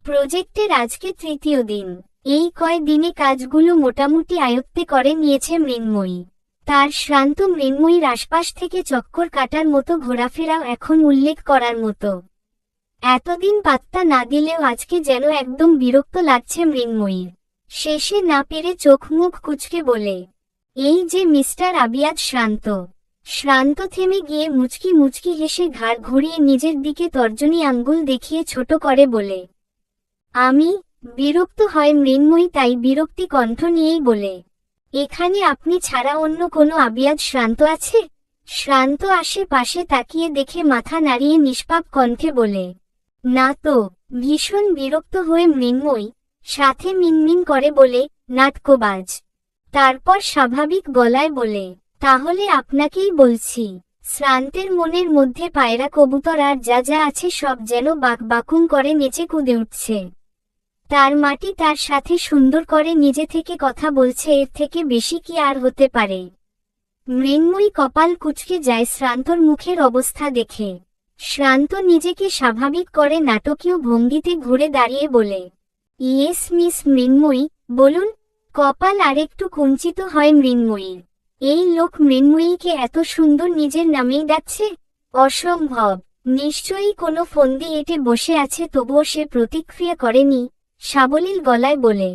প্রজেক্টের আজকে তৃতীয় দিন। এই কয়দিনে কাজগুলো মোটামুটি আয়ত্তে করে নিয়েছে মৃন্ময়ী। তার শ্রান্ত মৃন্ময়ীর আশপাশ থেকে চক্কর কাটার মতো ঘোরাফেরাও এখন উল্লেখ করার মতো। এতদিন পাত্তা না দিলেও আজকে যেন একদম বিরক্ত লাগছে মৃন্ময়ীর। শেষে না পেরে চোখ মুখ কুঁচকে বলে, এই যে মিস্টার আবিয়াদ শ্রান্ত। শ্রান্ত থেমে গিয়ে মুচকি মুচকি হেসে ঘাড় ঘুরিয়ে নিজের দিকে তর্জনী আঙ্গুল দেখিয়ে ছোট করে বলে, আমি? বিরক্ত হয় মৃন্ময়ী তাই বিরক্তি কণ্ঠ নিয়েই বলে, এখানে আপনি ছাড়া অন্য কোনো আবিয়াদ শ্রান্ত আছে? শ্রান্ত আশেপাশে তাকিয়ে দেখে মাথা নাড়িয়ে নিষ্পাপ কণ্ঠে বলে, না তো। ভীষণ বিরক্ত হয়ে মৃন্ময়ী সাথে মিনমিন করে বলে, নাটকবাজ। তারপর স্বাভাবিক গলায় বলে, তাহলে আপনাকেই বলছি। শ্রান্তের মনের মধ্যে পায়রা কবুতর আর যা যা আছে সব যেন বাকবাকুম করে নেচে কুদে উঠছে। তার মাটি তার সাথে সুন্দর করে নিজে থেকে কথা বলছে, এর থেকে বেশি কি আর হতে পারে? মৃন্ময়ী কপাল কুঁচকে যায় শ্রান্তর মুখের অবস্থা দেখে। শ্রান্ত নিজেকে স্বাভাবিক করে নাটকীয় ভঙ্গিতে ঘুরে দাঁড়িয়ে বলে, ইয়েস মিস মৃন্ময়ী, বলুন। কপাল আরেকটু কুঞ্চিত হয় মৃন্ময়ীর। এই লোক মৃন্ময়ীকে এত সুন্দর নিজের নামেই ডাকছে? অসম্ভব। নিশ্চয়ই কোনো ফন্দি এঁটে বসে আছে, তবুও সে প্রতিক্রিয়া করেনি। সাবলীল গলায় বলে,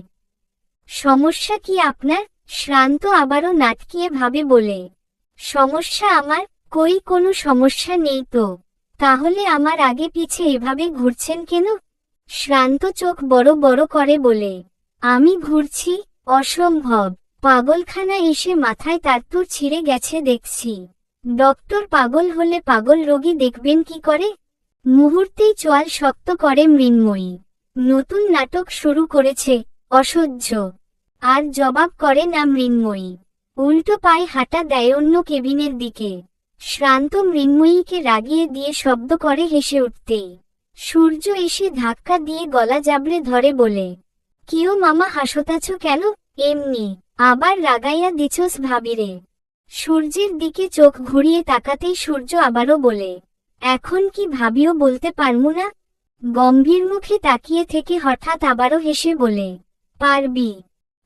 সমস্যা কি আপনার? শ্রান্ত আবারও নাটকিয়ে ভাবে বলে, সমস্যা আমার? কই কোনো সমস্যা নেই তো। তাহলে আমার আগে পিছে এভাবে ঘুরছেন কেন? শ্রান্ত চোখ বড় বড় করে বলে, আমি ঘুরছি? অসম্ভব। পাগলখানা এসে মাথায় তারতুর ছিঁড়ে গেছে দেখছি। ডক্টর পাগল হলে পাগল রোগী দেখবেন কি করে? মুহূর্তেই চোয়াল শক্ত করে মৃন্ময়ী। নতুন নাটক শুরু করেছে, অসহ্য। আর জবাব করে না মৃন্ময়ী। উল্টো পায়ে হাঁটা দেয় অন্য কেবিনের দিকে। শ্রান্ত মৃন্ময়ীকে রাগিয়ে দিয়ে শব্দ করে হেসে উঠতেই সূর্য এসে ধাক্কা দিয়ে গলা জাবড়ে ধরে বলে, কিও মামা হাসতাছ কেন? এমনি। আবার রাগাইয়া দিছস ভাবিরে। সূর্যের দিকে চোখ ঘুরিয়ে তাকাতেই সূর্য আবারও বলে, এখন কি ভাবিও বলতে পারমু না? গম্ভীর মুখে তাকিয়ে থেকে হঠাৎ আবারও হেসে বলে, পারবি।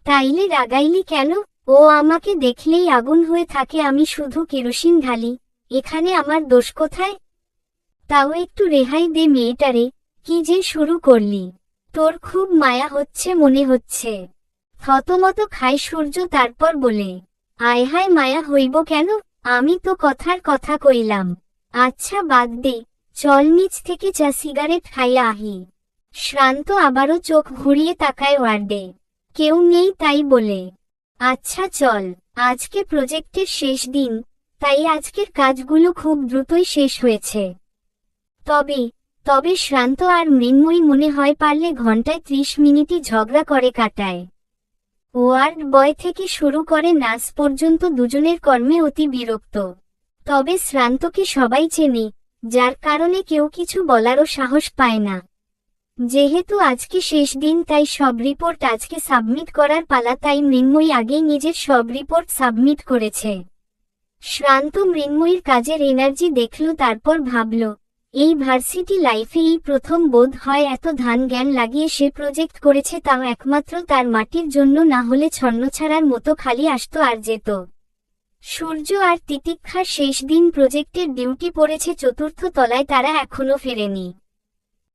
তাইলে রাগাইলি কেন? ও আমাকে দেখলেই আগুন হয়ে থাকে, আমি শুধু কেরোসিন ঢালি। এখানে আমার দোষ কোথায়? তাও একটু রেহাই দে মেয়েটারে। কি যে শুরু করলি? তোর খুব মায়া হচ্ছে মনে হচ্ছে। থতমত খায় সূর্য, তারপর বলে, আয় হায়, মায়া হইব কেন? আমি তো কথার কথা কইলাম। আচ্ছা বাদ দে, চল নিচ থেকে চা সিগারেট খাইয়া আহি। শ্রান্ত আবারও চোখ ঘুরিয়ে তাকায় ওয়ার্ডে। কেউ নেই তাই বলে, আচ্ছা চল। আজকে প্রজেক্টের শেষ দিন, তাই আজকের কাজগুলো খুব দ্রুতই শেষ হয়েছে। তবে শ্রান্ত আর মৃন্ময়ী মনে হয় পারলে ঘন্টায় 30 মিনিটই ঝগড়া করে কাটায়। ওয়ার্ড বয় থেকে শুরু করে নার্স পর্যন্ত দুজনের কর্মে অতি বিরক্ত। তবে শ্রান্তকে সবাই চেনে, যার কারণে কেউ কিছু বলারও সাহস পায় না। যেহেতু আজকে শেষ দিন, তাই সব রিপোর্ট আজকে সাবমিট করার পালা, তাই মৃন্ময়ী আগেই নিজের সব রিপোর্ট সাবমিট করেছে। শ্রান্ত মৃন্ময়ীর কাজের এনার্জি দেখল, তারপর ভাবল, এই ভার্সিটি লাইফে এই প্রথম বোধ হয় এত ধ্যান জ্ঞান লাগিয়ে সে প্রজেক্ট করেছে, তাও একমাত্র তার মাটির জন্য, না হলে ছন্নছাড়ার মতো খালি আসতো আর যেত। সূর্য আর তিতিক্ষার শেষ দিন প্রজেক্টের ডিউটি পড়েছে চতুর্থ তলায়, তারা এখনো ফেরেনি।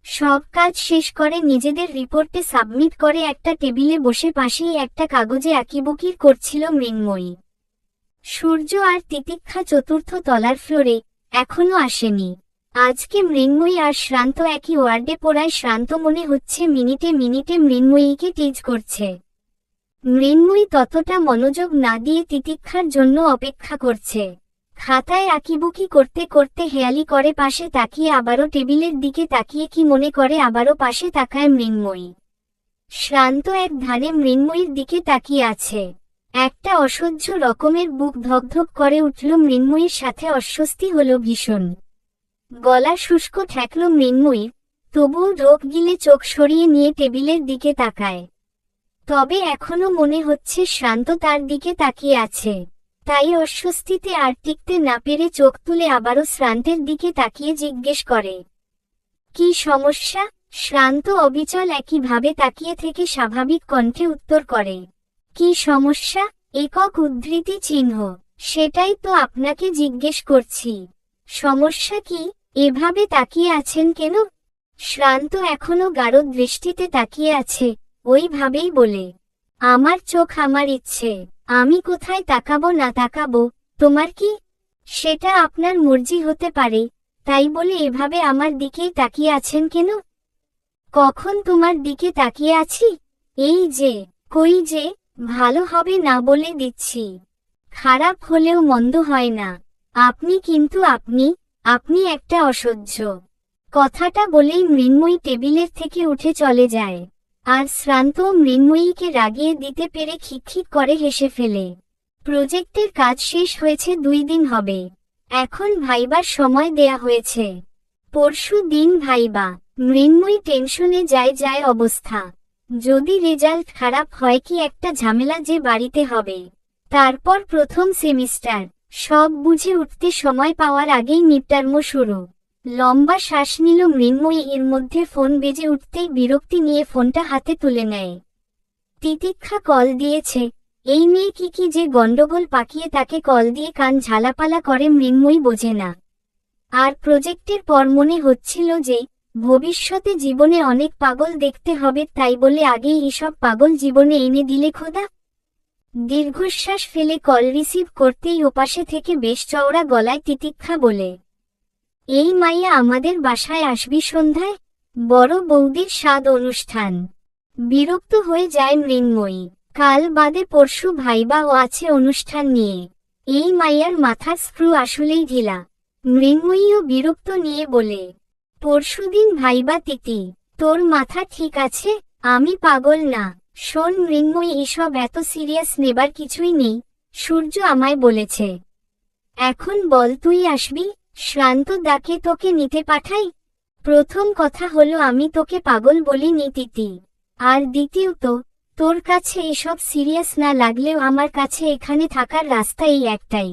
সব কাজ শেষ করে নিজেদের রিপোর্টে সাবমিট করে একটা টেবিলে বসে পাশেই একটা কাগজে আঁকিবুকির করছিল মৃন্ময়ী। সূর্য আর তিতিক্ষা চতুর্থ তলার ফ্লোরে এখনো আসেনি। আজকে মৃন্ময়ী আর শ্রান্ত একই ওয়ার্ডে পড়ায় শ্রান্ত মনে হচ্ছে মিনিটে মিনিটে মৃন্ময়ীকে টিজ করছে। মৃন্ময়ী ততটা মনোযোগ না দিয়ে তিতিক্ষার জন্য অপেক্ষা করছে। খাতায় আঁকিবুকি করতে করতে হেয়ালি করে পাশে তাকিয়ে, আবারও টেবিলের দিকে তাকিয়ে কি মনে করে আবারও পাশে তাকায় মৃন্ময়ী। শ্রান্ত এক ধ্যানে মৃন্ময়ীর দিকে তাকিয়ে আছে। একটা অসহ্য রকমের বুক ধকধক করে উঠল মৃন্ময়ীর, সাথে অস্বস্তি হলো ভীষণ। গলা শুষ্ক ঠেকল মৃন্ময়ীর, তবুও ঢোক গিলে চোখ সরিয়ে নিয়ে টেবিলের দিকে তাকায়। তবে এখনো মনে হচ্ছে শ্রান্ত তার দিকে তাকিয়ে আছে, তাই অস্বস্তিতে আর টিকতে না পেরে চোখ তুলে আবারও শ্রান্তের দিকে তাকিয়ে জিজ্ঞেস করে, কি সমস্যা? শ্রান্ত অবিচল একইভাবে তাকিয়ে থেকে স্বাভাবিক কণ্ঠে উত্তর করে, কি সমস্যা? একক উদ্ধৃতি চিহ্ন। সেটাই তো আপনাকে জিজ্ঞেস করছি। সমস্যা কি? এভাবে তাকিয়ে আছেন কেন? শ্রান্ত এখনো গাঢ় দৃষ্টিতে তাকিয়ে আছে, ওইভাবেই বলে, আমার চোখ আমার ইচ্ছে, আমি কোথায় তাকাবো না তাকাবো, তোমার কি? সেটা আপনার মর্জি হতে পারে, তাই বলে এভাবে আমার দিকেই তাকিয়ে আছেন কেন? কখন তোমার দিকে তাকিয়ে আছি? এই যে। কই যে? ভালো হবে না বলে দিচ্ছি। খারাপ হলেও মন্দ হয় না। আপনি কিন্তু আপনি একটা অসহ্য। কথাটা বলেই মৃন্ময়ী টেবিলের থেকে উঠে চলে যায়। আর শ্রান্ত মৃন্ময়ীকে রাগিয়ে দিতে পেরে খিকখিক করে হেসে ফেলে। প্রজেক্টের কাজ শেষ হয়েছে 2 দিন হবে। এখন ভাইবার সময় দেয়া হয়েছে। পরশু দিন ভাইবা। মৃন্ময়ী টেনশনে যায় অবস্থা। যদি রেজাল্ট খারাপ হয় কি একটা ঝামেলা যে বাড়িতে হবে। তারপর প্রথম সেমিস্টার, সব বুঝে উঠতে সময় পাওয়ার আগেই মিডটার্ম শুরু। লম্বা শ্বাস নিল মৃন্ময়ী, এর মধ্যে ফোন বেজে উঠতেই বিরক্তি নিয়ে ফোনটা হাতে তুলে নেয়। তিতিক্ষা কল দিয়েছে। এই মেয়ে কি যে গন্ডগোল পাকিয়ে তাকে কল দিয়ে কান ঝালাপালা করে মৃন্ময়ী বোঝে না। আর প্রজেক্টের পর মনে হচ্ছিল যে ভবিষ্যতে জীবনে অনেক পাগল দেখতে হবে, তাই বলে আগেই এসব পাগল জীবনে এনে দিলে খোদা। দীর্ঘশ্বাস ফেলে কল রিসিভ করতেই ওপাশে থেকে বেশ চওড়া গলায় তিতিক্ষা বলে, এই মাইয়া আমাদের বাসায় আসবি সন্ধ্যায়? বড় বৌদির স্বাদ অনুষ্ঠান। বিরক্ত হয়ে যায় মৃন্ময়ী। কাল বাদে পরশু ভাইবা ও আছে অনুষ্ঠান নিয়ে। এই মাইয়ার মাথার স্ক্রু আসলেই ঢিলা। মৃন্ময়ীও বিরক্ত নিয়ে বলে, পরশুদিন ভাইবা তিতি, তোর মাথা ঠিক আছে? আমি পাগল না। শোন মৃন্ময়ী, এসব এত সিরিয়াস নেবার কিছুই নেই, সূর্য আমায় বলেছে। এখন বল তুই আসবি? শ্রান্ত ডাকে তোকে নিতে পাঠাই? প্রথম কথা হলো আমি তোকে পাগল বলিনি তিতি। আর দ্বিতীয়ত, তোর কাছে এসব সিরিয়াস না লাগলেও আমার কাছে এখানে থাকার রাস্তা এই একটাই।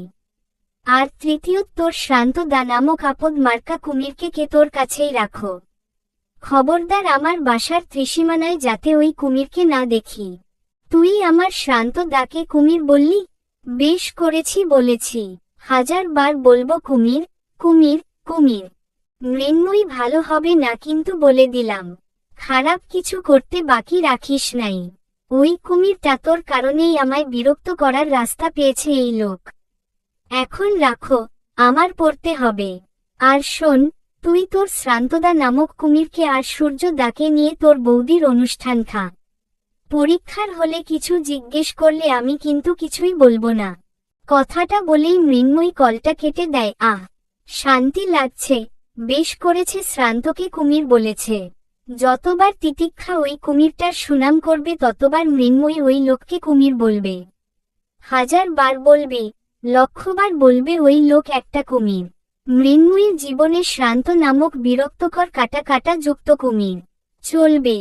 আর তৃতীয়ত, তোর শ্রান্ত দা নামক আপদ মার্কা কুমিরকে কে তোর কাছেই রাখো। খবরদার আমার বাসার ত্রিসীমানায় যাতে ওই কুমিরকে না দেখি। তুই আমার শ্রান্ত দাকে কুমির বললি? বেশ করেছি বলেছি, 1000 বার বলবো কুমির, কুমির, কুমির। মৃন্ময়ী, ভালো হবে না কিন্তু বলে দিলাম। খারাপ কিছু করতে বাকি রাখিস নাই। ওই কুমিরটা তোর কারণেই আমায় বিরক্ত করার রাস্তা পেয়েছে এই লোক। এখন রাখো, আমার পড়তে হবে। আর শোন, তুই তোর শ্রান্তদা নামক কুমিরকে আর সূর্য দাকে নিয়ে তোর বৌদির অনুষ্ঠান খা। পরীক্ষার হলে কিছু জিজ্ঞেস করলে আমি কিন্তু কিছুই বলবো না। কথাটা বলেই মৃন্ময়ী কলটা কেটে দেয়। শান্তি লাগছে। বেশ করেছে শ্রান্তকে কুমির বলেছে। যতবার তিতিক্ষা ওই কুমিরটার সুনাম করবে ততবার মৃন্ময়ী ওই লোককে কুমির বলবে। 1000 বার বলবে, 1,00,000 বার বলবে ওই লোক একটা কুমির। মৃন্ময়ীর জীবনে শ্রান্ত নামক বিরক্তকর কাটা কাটা যুক্ত কুমির চলবে।